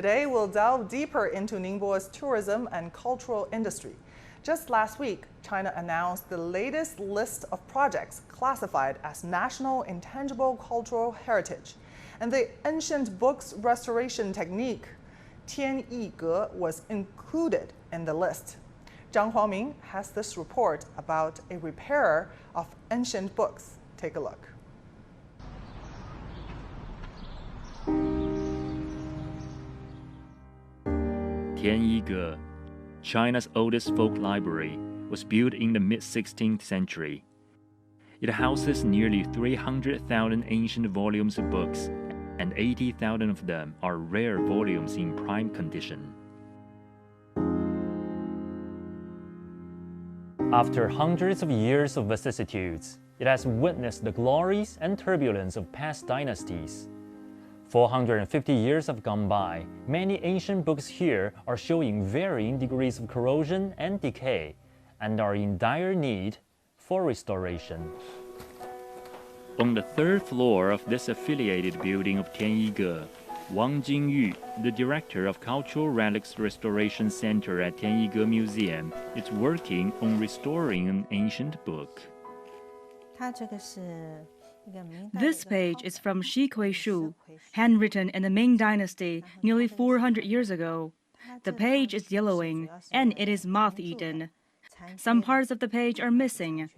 Today, we'll delve deeper into Ningbo's tourism and cultural industry. Just last week, China announced the latest list of projects classified as National Intangible Cultural Heritage. And the ancient books restoration technique, Tian Yi Ge, was included in the list. Zhang Huangming has this report about a repairer of ancient books. Take a look. Tian Yi Ge, China's oldest folk library, was built in the mid-16th century. It houses nearly 300,000 ancient volumes of books, and 80,000 of them are rare volumes in prime condition. After hundreds of years of vicissitudes, it has witnessed the glories and turbulence of past dynasties. 450 years have gone by. Many ancient books here are showing varying degrees of corrosion and decay, and are in dire need for restoration. On the third floor of this affiliated building of Tian Yi Ge, Wang Jingyu, the director of Cultural Relics Restoration Center at Tian Yi Ge Museum, is working on restoring an ancient book. This page is from Shi Kui Shu, handwritten in the Ming Dynasty nearly 400 years ago. The page is yellowing, and it is moth-eaten. Some parts of the page are missing.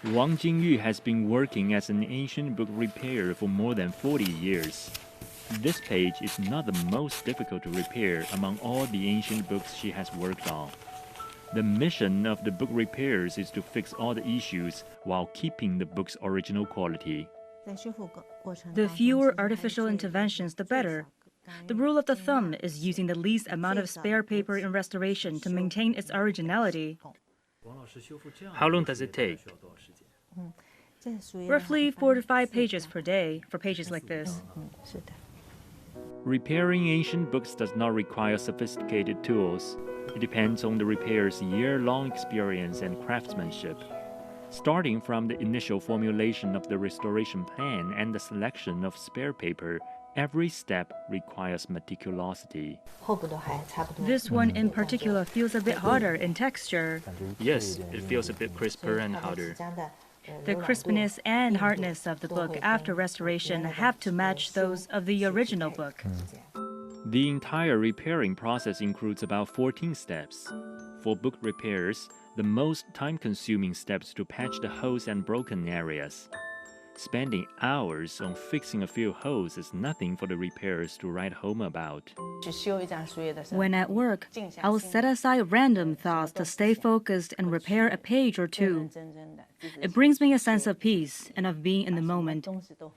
Wang Jingyu has been working as an ancient book repairer for more than 40 years. This page is not the most difficult to repair among all the ancient books she has worked on. The mission of the book repairers is to fix all the issues while keeping the book's original quality. The fewer artificial interventions, the better. The rule of the thumb is using the least amount of spare paper in restoration to maintain its originality. How long does it take? Roughly 4 to 5 pages per day for pages like this. Repairing ancient books does not require sophisticated tools. It depends on the repairer's year-long experience and craftsmanship. Starting from the initial formulation of the restoration plan and the selection of spare paper, every step requires meticulosity. This one in particular feels a bit harder in texture. Yes, it feels a bit crisper and harder. The crispness and hardness of the book after restoration have to match those of the original book. The entire repairing process includes about 14 steps. For book repairs, the most time-consuming steps to patch the holes and broken areas. Spending hours on fixing a few holes is nothing for the repairers to write home about. When at work, I will set aside random thoughts to stay focused and repair a page or two. It brings me a sense of peace and of being in the moment,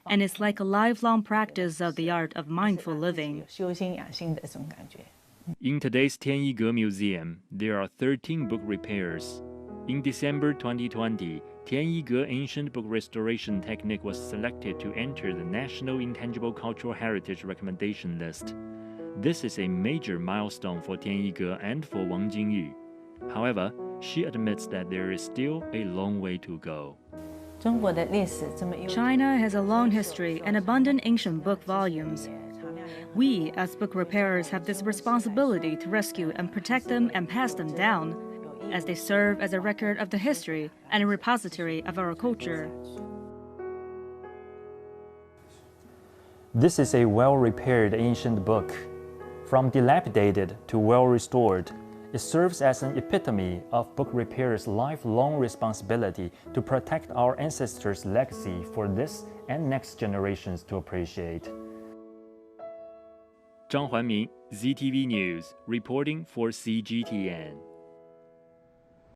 and it's like a lifelong practice of the art of mindful living. In today's Tian Yi Ge Museum, there are 13 book repairers. In December 2020, Tian Yi Ge Ancient Book Restoration Technique was selected to enter the National Intangible Cultural Heritage Recommendation List. This is a major milestone for Tian Yi Ge and for Wang Jingyu. However, she admits that there is still a long way to go. China has a long history and abundant ancient book volumes. We, as book repairers, have this responsibility to rescue and protect them and pass them down, as they serve as a record of the history and a repository of our culture. This is a well-repaired ancient book. From dilapidated to well-restored, it serves as an epitome of book repairers' lifelong responsibility to protect our ancestors' legacy for this and next generations to appreciate. Zhang Huanming, ZTV News, reporting for CGTN.